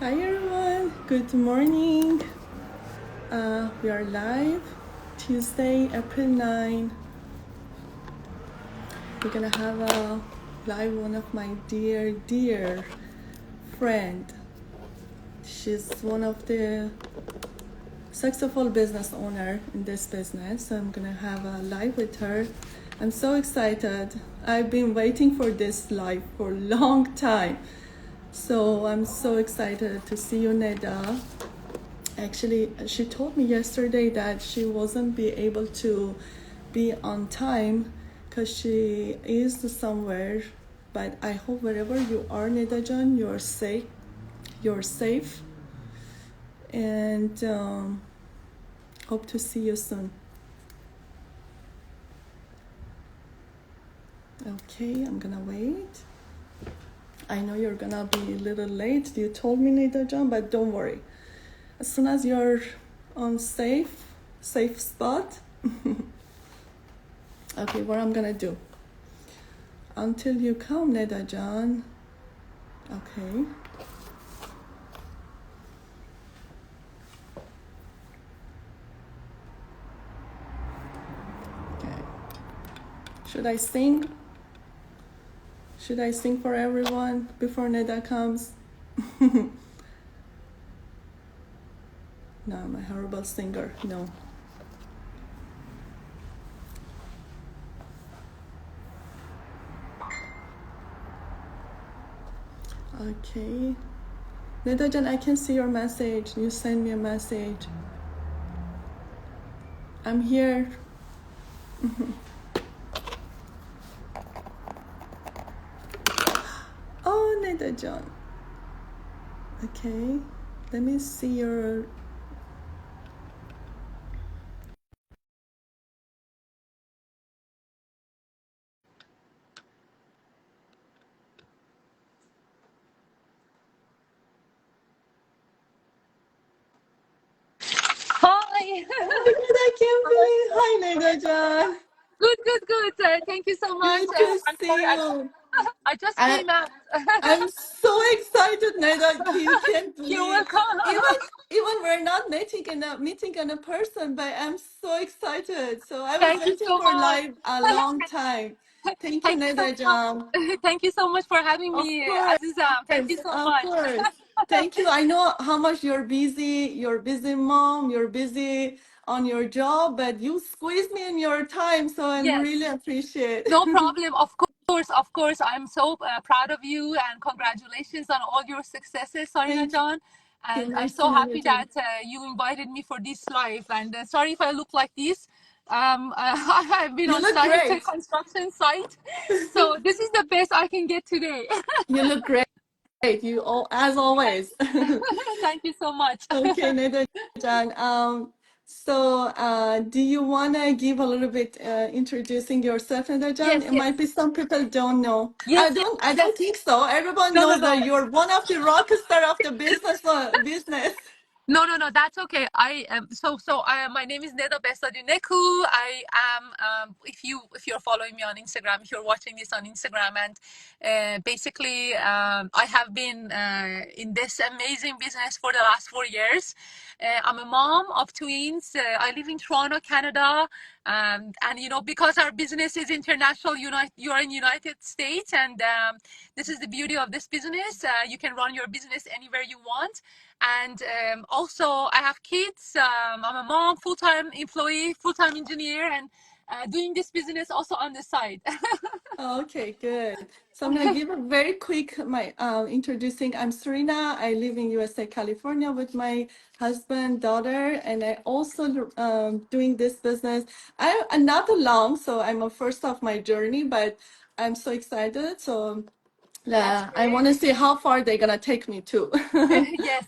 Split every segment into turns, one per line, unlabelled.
Hi everyone, good morning. We are live Tuesday, April 9. We're gonna have a live one of my dear friend. She's one of the successful business owner in this business. So I'm gonna have a live with her. I'm so excited. I've been waiting for this live for a long time. So I'm so excited to see you, Neda. Actually, she told me yesterday that she wasn't be able to be on time because she is somewhere. But I hope wherever you are, Nedajan, you're safe. You're safe, and hope to see you soon. Okay, I'm gonna wait. I know you're gonna be a little late. You told me, Nedajan, but don't worry. As soon as you're on safe spot. Okay, what I'm gonna do until you come, Nedajan. Okay. Okay. Should I sing? Should I sing for everyone before Neda comes? No, I'm a horrible singer. No. Okay. Nedajan, I can see your message. You send me a message. I'm here. Oh, Nedajan. Okay. Let me see your.
Hi.
Oh my God, I can't believe. Hi, Nedajan.
Good. Thank you so much.
Good to
I'm sorry,
see you.
I just
I
came out.
I'm so excited, Neda. You can't
You're
believe.
welcome.
Even we're not meeting in a person, but I'm so excited. So I was
Thank you
waiting
so
for
much.
live a long time. Thank you,
Thank you so
Neda
much.
Jam.
Thank you so much for having
Of
me,
course,
Azizam. Thank you so
of
much.
course. Thank you. I know how much you're busy. You're busy mom. You're busy on your job, but you squeeze me in your time, so I'm
Yes,
really appreciate.
no problem. Of course. I'm so proud of you and congratulations on all your successes, Sarina
Thank
John.
you.
And I'm
Merci,
so
Neda
happy
Jam.
that you invited me for this live. And sorry if I look like this. I've been
You
on
look
site,
great.
construction site. So this is the best I can get today.
You look great. You all, as always.
Thank you so much.
Okay, Neda-chan. Do you want to give a little bit introducing yourself, Neda-chan?
Yes,
It
yes.
might be some people don't know.
Yes, yes,
I
yes.
don't think so. Everyone
No, no,
knows
no.
that you're one of the rock star of the business.
No. That's okay. I am my name is Neda Besadineku. I am if you're following me on Instagram, if you're watching this on Instagram, and basically I have been in this amazing business for the last 4 years. I'm a mom of twins. I live in Toronto, Canada, and because our business is international, you're in United States, and this is the beauty of this business. You can run your business anywhere you want. And also, I have kids. I'm a mom, full-time employee, full-time engineer, and doing this business also on the side.
Okay, good. So I'm gonna give a very quick my introducing. I'm Serena. I live in USA, California with my husband, daughter, and I also doing this business. I'm not long, so I'm a first of my journey, but I'm so excited. So
That's
I
great.
want to see how far they're gonna take me to.
Yes.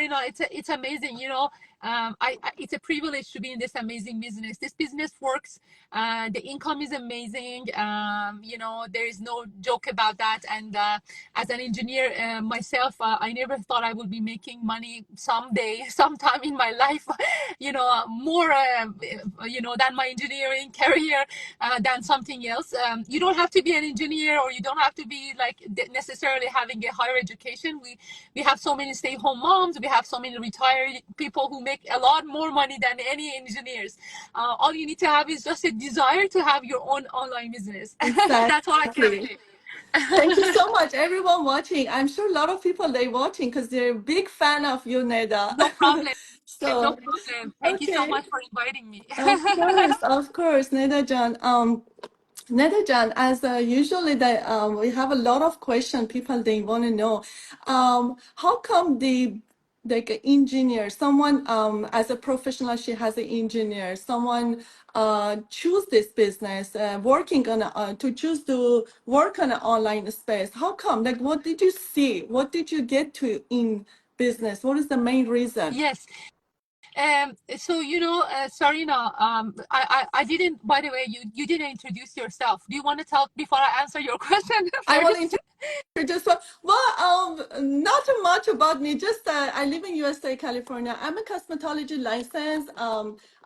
It's amazing. It's a privilege to be in this amazing business. This business works. The income is amazing. There is no joke about that. And as an engineer myself, I never thought I would be making money someday, sometime in my life. More than my engineering career, than something else. You don't have to be an engineer, or you don't have to be like necessarily having a higher education. We have so many stay-home moms. We have so many retired people who make a lot more money than any engineers. All you need to have is just a desire to have your own online business. That's what I can
Exactly.
say.
Thank you so much, everyone watching. I'm sure a lot of people they watching because they're a big fan of you, Neda.
No problem. No
So,
problem. Thank you so
okay,
much for inviting me.
of course, Neda Jan. Nadajan, as usually we have a lot of questions people they want to know. How come the like engineer, someone as a professional, she has an engineer, someone choose this business, working on to choose to work on an online space. How come? Like, what did you see? What did you get to in business? What is the main reason?
Yes. So Sarina, I didn't. By the way, you didn't introduce yourself. Do you want to tell before I answer your question
I will
first?
just not much about me. Just I live in USA, California. I'm a cosmetology license.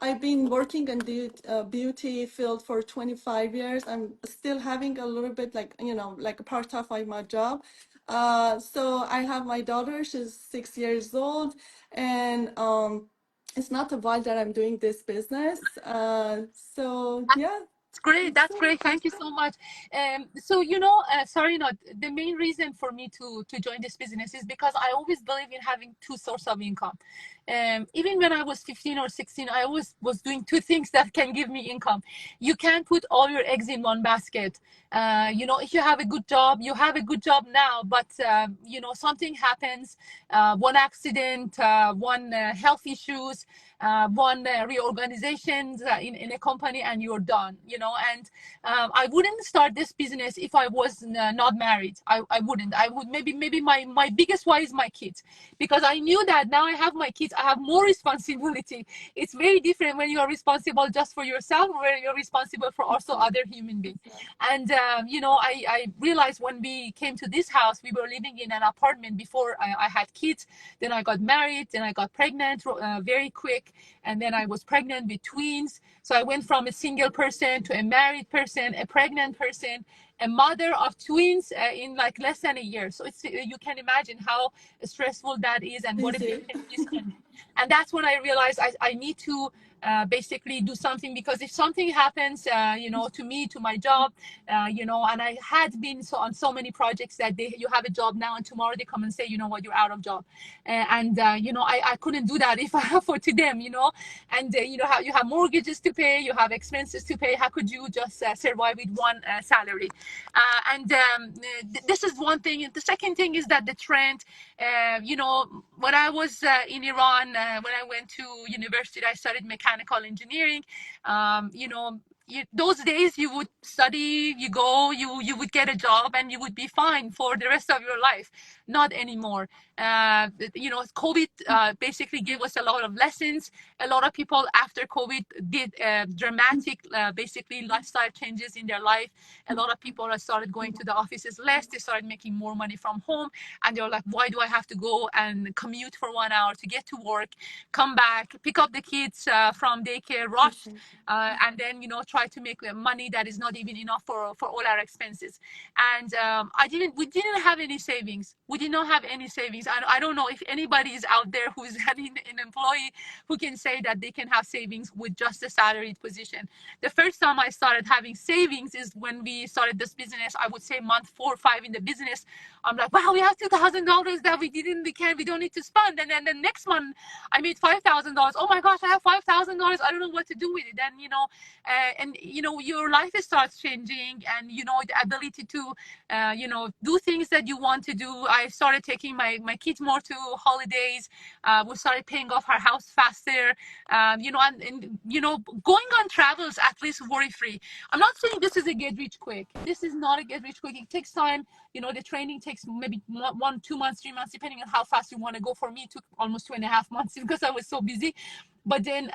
I've been working in the beauty field for 25 years. I'm still having a little bit like a part of my job. So I have my daughter. She's 6 years old, and it's not a while that I'm doing this business. So yeah,
That's great.
that's
That's
it.
great. Thank you so much. Sorry, not the main reason for me to join this business is because I always believe in having two sources of income. Even when I was 15 or 16, I always was doing two things that can give me income. You can't put all your eggs in one basket. If you have a good job, you have a good job now, but something happens, one accident, one health issues, one reorganizations in a company, and you're done. And I wouldn't start this business if I was not married. I wouldn't. I would maybe my biggest why is my kids, because I knew that now I have my kids, I have more responsibility. It's very different when you are responsible just for yourself, where you're responsible for also other human beings. And I realized when we came to this house, we were living in an apartment before I had kids. Then I got married, then I got pregnant very quick, and then I was pregnant with twins. So I went from a single person to a married person, a pregnant person, a mother of twins in like less than a year. So you can imagine how stressful that is and what a big
Easy.
change can be. And that's when I realized I need to basically do something, because if something happens, to me, to my job, and I had been on so many projects that you have a job now and tomorrow they come and say, you know what, you're out of job. I couldn't do that if I for to them, and how you have mortgages to pay, you have expenses to pay. How could you just survive with one salary? This is one thing. The second thing is that the trend, when I was in Iran, when I went to university, I studied mechanical engineering. Those days you would study, you would get a job, and you would be fine for the rest of your life. Not anymore. COVID basically gave us a lot of lessons. A lot of people after COVID did dramatic, basically lifestyle changes in their life. A lot of people have started going to the offices less. They started making more money from home, and they're like, why do I have to go and commute for 1 hour to get to work, come back, pick up the kids from daycare, rush, and then try to make money that is not even enough for all our expenses. And we didn't have any savings. We did not have any savings. I don't know if anybody is out there who's an employee who can say that they can have savings with just a salaried position. The first time I started having savings is when we started this business. I would say month 4 or 5 in the business. I'm like, wow, we have $2,000 that we don't need to spend. And then the next month I made $5,000. Oh my gosh, I have $5,000. I don't know what to do with it. And your life starts changing, and the ability to do things that you want to do. I started taking my kids more to holidays. We started paying off our house faster. Going on travels at least worry free. I'm not saying this is a get rich quick. This is not a get rich quick. It takes time. the training takes maybe 1, 2 months, 3 months, depending on how fast you want to go. For me, it took almost 2.5 months because I was so busy. But then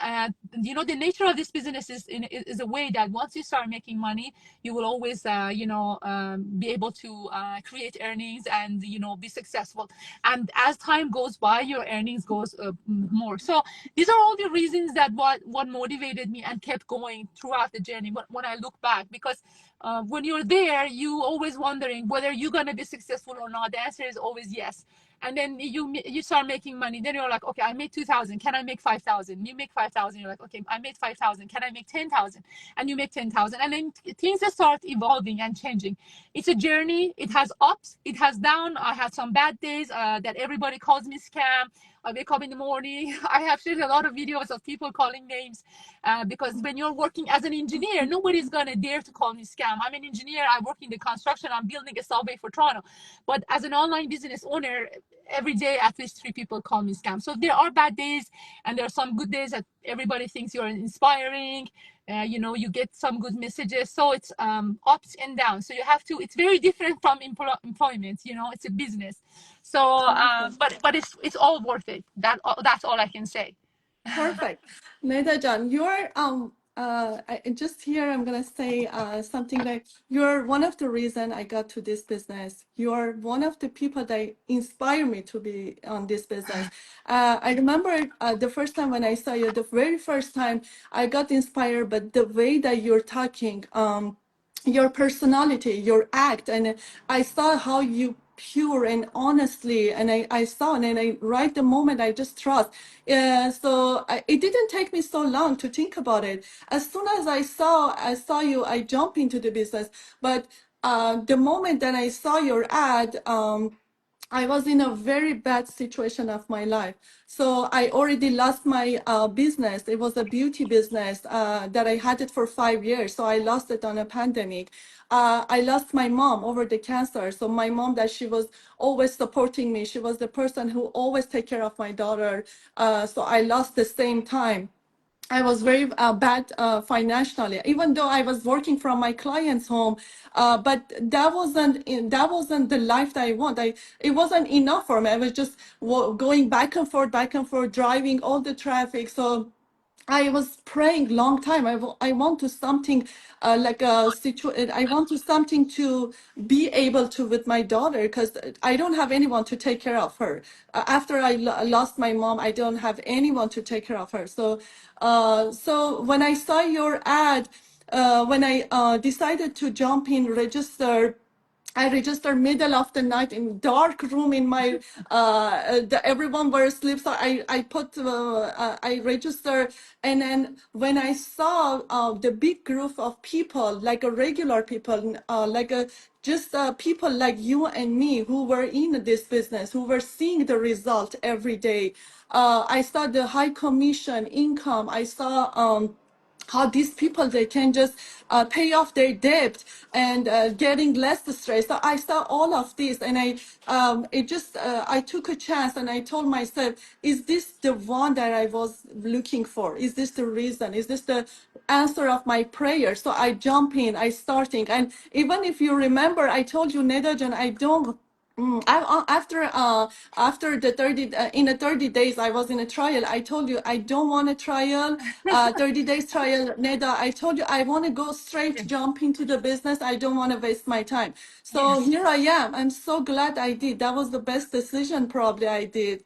the nature of this business is a way that once you start making money, you will always be able to create earnings and be successful. And as time goes by, your earnings goes more. So these are all the reasons that what motivated me and kept going throughout the journey when I look back. Because when you're there, you always wondering whether you're going to be successful or not. The answer is always yes. And then you start making money. Then you're like, okay, I made 2,000. Can I make 5,000? You make 5,000. You're like, okay, I made 5,000. Can I make 10,000? And you make 10,000. And then things start evolving and changing. It's a journey. It has ups. It has down. I had some bad days that everybody calls me scam. I wake up in the morning. I have shared a lot of videos of people calling names because when you're working as an engineer, nobody's going to dare to call me scam. I'm an engineer. I work in the construction. I'm building a subway for Toronto. But as an online business owner, every day at least 3 people call me scam. So there are bad days and there are some good days that everybody thinks you're inspiring. You get some good messages. So it's ups and downs. So you have to, it's very different from employment, it's a business. So, but it's all worth it. That's all I can say.
Perfect. Neda John, you're just here I'm gonna say something like you're one of the reason I got to this business. You're one of the people that inspire me to be on this business. I remember the first time when I saw you, the very first time I got inspired, but the way that you're talking, your personality, your act, and I saw how you pure and honestly, and I saw, and I right the moment I just trust. It didn't take me so long to think about it. As soon as I saw you, I jump into the business. But the moment that I saw your ad, I was in a very bad situation of my life. So I already lost my business. It was a beauty business that I had it for 5 years. So I lost it on a pandemic. I lost my mom over the cancer. So my mom, that she was always supporting me. She was the person who always take care of my daughter. So I lost the same time. I was very bad financially, even though I was working from my client's home. But that wasn't the life that I want. It wasn't enough for me. I was just going back and forth, driving all the traffic. So I was praying long time. I want to something like a situation. I want to something to be able to with my daughter, because I don't have anyone to take care of her. After I lost my mom, I don't have anyone to take care of her. So when I saw your ad, when I decided to jump in, I registered middle of the night in dark room in my everyone were asleep. So I registered, and then when I saw the big group of people, like a regular people, like a just people like you and me who were in this business, who were seeing the result every day. I saw the high commission income. I saw how these people, they can just pay off their debt and getting less stress. So I saw all of this, and I took a chance, and I told myself, is this the one that I was looking for? Is this the reason? Is this the answer of my prayer? So I jump in, I starting. And even if you remember, I told you, Nedajan, I don't after the 30 in the 30 days I was in a trial. I told you I don't want a trial, 30 days trial, Neda. I told you I want to go straight,
Yes.
jump into the business. I don't want to waste my time. So
Yes.
here I am. I'm so glad I did. That was the best decision probably I did.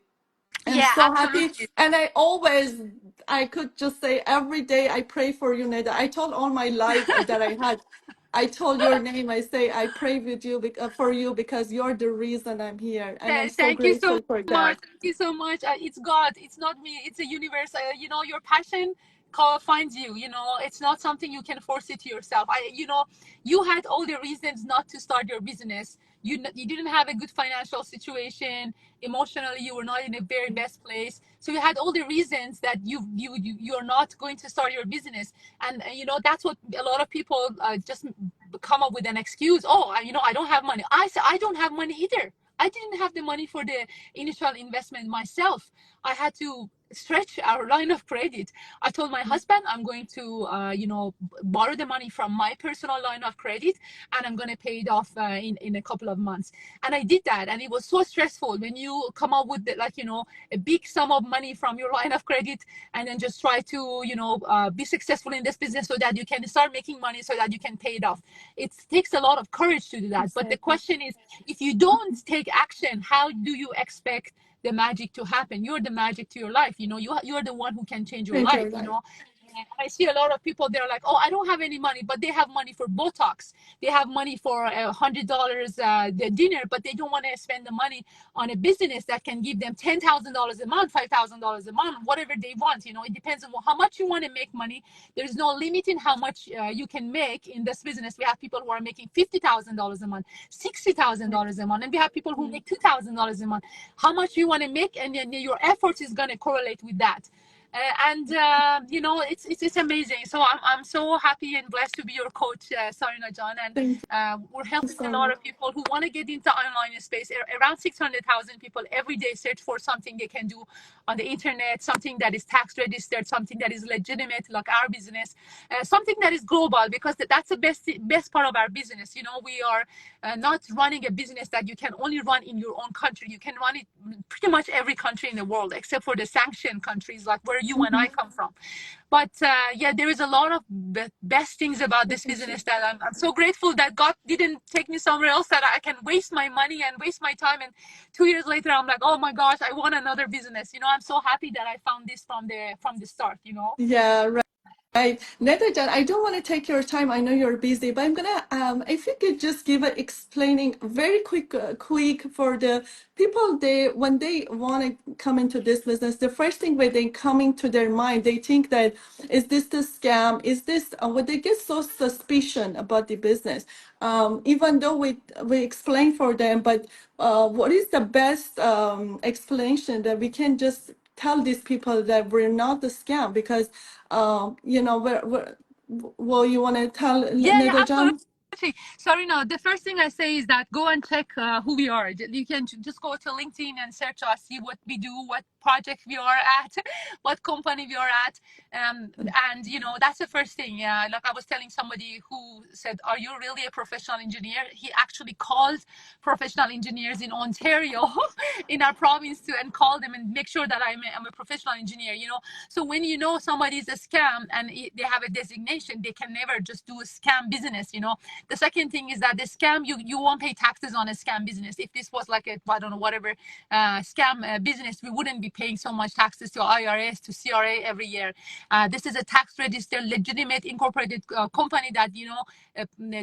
I'm
Yeah,
so happy.
absolutely.
And I could just say every day I pray for you, Neda. I told all my life that I had, I told your name. I say, I pray with you for you, because you're the reason I'm here. And I'm so
Thank you so
grateful for
much.
that.
Thank you so much. It's God. It's not me. It's a universe. Your passion finds you. It's not something you can force it to yourself. You had all the reasons not to start your business. You didn't have a good financial situation. Emotionally, you were not in the very best place. So you had all the reasons that you're not going to start your business. And that's what a lot of people just come up with an excuse. Oh, I don't have money. I say I don't have money either. I didn't have the money for the initial investment myself. I had to stretch our line of credit. I told my husband I'm going to, borrow the money from my personal line of credit, and I'm going to pay it off in a couple of months. And I did that, and it was so stressful when you come up with a big sum of money from your line of credit, and then just try to be successful in this business so that you can start making money so that you can pay it off. It takes a lot of courage to do that. But the question is, if you don't take action, how do you expect the magic to happen? You're the magic to your life. You're the one who can change your
Change
life.
your life.
I see a lot of people, they're like, oh, I don't have any money, but they have money for Botox. They have money for $100 dinner, but they don't want to spend the money on a business that can give them $10,000 a month, $5,000 a month, whatever they want. It depends on how much you want to make money. There's no limit in how much you can make in this business. We have people who are making $50,000 a month, $60,000 a month, and we have people who make $2,000 a month. How much you want to make, and then your efforts is going to correlate with that. It's amazing. So I'm so happy and blessed to be your coach, Sarina John, and
Thank
we're
you
helping
so
a lot
much.
of people who want to get into online space. Around 600,000 people every day search for something they can do on the internet, something that is tax registered, something that is legitimate, like our business, something that is global, because that's the best part of our business. We are not running a business that you can only run in your own country. You can run it pretty much every country in the world, except for the sanctioned countries like where you and I come from. But there is a lot of best things about this business that I'm so grateful that God didn't take me somewhere else, that I can waste my money and waste my time. And 2 years later, I'm like, oh my gosh, I want another business. I'm so happy that I found this from the start.
Yeah, right. Right. Netajan, I don't want to take your time. I know you're busy, but I'm gonna, if you could just give a explaining very quick for the people, when they want to come into this business, the first thing when they come into their mind, they think that, is this the scam? Is this, when they get so suspicion about the business, even though we explain for them, but what is the best explanation that we can just tell these people that we're not the scam? Because well, you want to tell
Yeah,
Neda
absolutely.
John?
Sorry, no. The first thing I say is that go and check who we are. You can just go to LinkedIn and search us, see what we do, what project we are at, what company we are at, and that's the first thing. Yeah, like I was telling somebody who said, "Are you really a professional engineer?" He actually called professional engineers in Ontario, in our province, and call them and make sure that I'm a professional engineer. So when somebody is a scam and they have a designation, they can never just do a scam business. The second thing is that the scam, you won't pay taxes on a scam business. If this was like I don't know, whatever scam business, we wouldn't be paying so much taxes to IRS, to CRA every year. This is a tax registered, legitimate, incorporated company that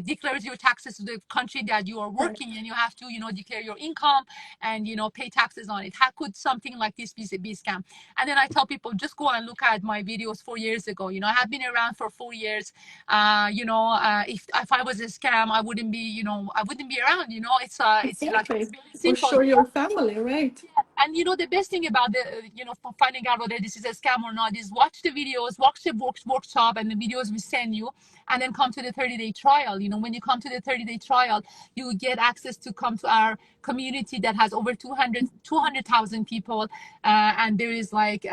declares your taxes to the country that you are
Right.
working in. You have to declare your income and pay taxes on it. How could something like this be a scam? And then I tell people, just go and look at my videos 4 years ago. I have been around for 4 years. If I was a scam, I wouldn't be around. It's like
Exactly.
it's very
Or
simple.
show your family, right?
And the best thing about the finding out whether this is a scam or not is watch the videos, watch the workshop and the videos we send you, and then come to the 30-day trial. When you come to the 30-day trial, you get access to come to our community that has over 200,000 people, and there is like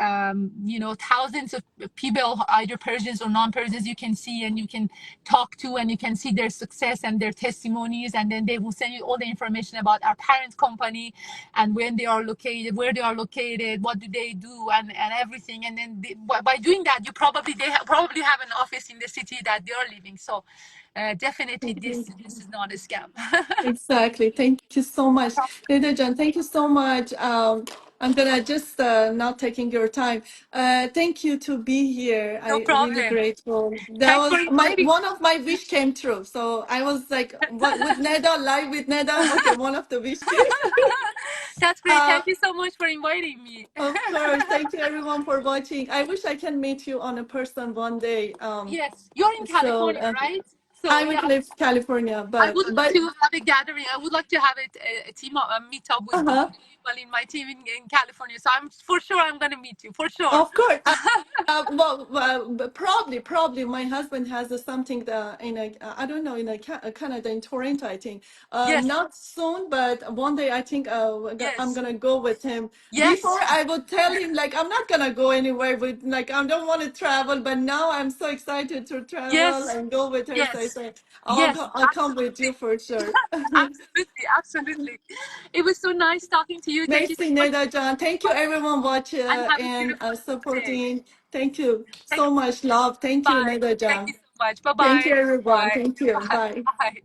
thousands of people, either Persians or non-Persians, you can see and you can talk to, and you can see their success and their testimonies, and then they will send you all the information about our parent company and when they are located, where they are located, what do they do, and everything. And then by doing that, they probably have an office in the city that they are living. So definitely this is not a scam.
Exactly. Thank you so much. Neda John, thank you so much. I'm gonna just not taking your time. Thank you to be here.
No
I really
problem.
grateful. That
Thanks for
was my
inviting.
one of my wish came true. So I was like, what with Neda, live with Neda? Okay, one of the wish came.
That's great.
Uh,
Thank you so much for inviting me.
of course. Thank you everyone for watching. I wish I can meet you on a person one day.
Yes, you're in
So
California, right? So
I'm in
yeah,
California,
I
but
would like to have a gathering. I would like to have a team a meetup with the
uh-huh.
people in my team in California. So I'm for sure I'm gonna meet you for sure.
Of course. But probably my husband has something in I don't know, in Canada, in Toronto, I think.
Yes,
Not soon, but one day I think I'm
yes,
gonna go with him. Before
yes,
I would tell him like I'm not gonna go anywhere with, like, I don't want to travel, but now I'm so excited to travel
yes,
and go with her. So I
yes,
say
yes,
I'll come with you
absolutely,
for sure.
absolutely, absolutely. It was so nice talking to you. Thank you so
Merci,
much,
Neda John. Thank you, everyone watching
and have a
and
beautiful day.
supporting. Thank you
Thank
so
you.
much, love. Thank you,
Bye.
Neda
Thank
John.
you so much. Bye
Thank
bye.
you, everyone.
Bye.
Thank you.
Bye.
Bye.
Bye.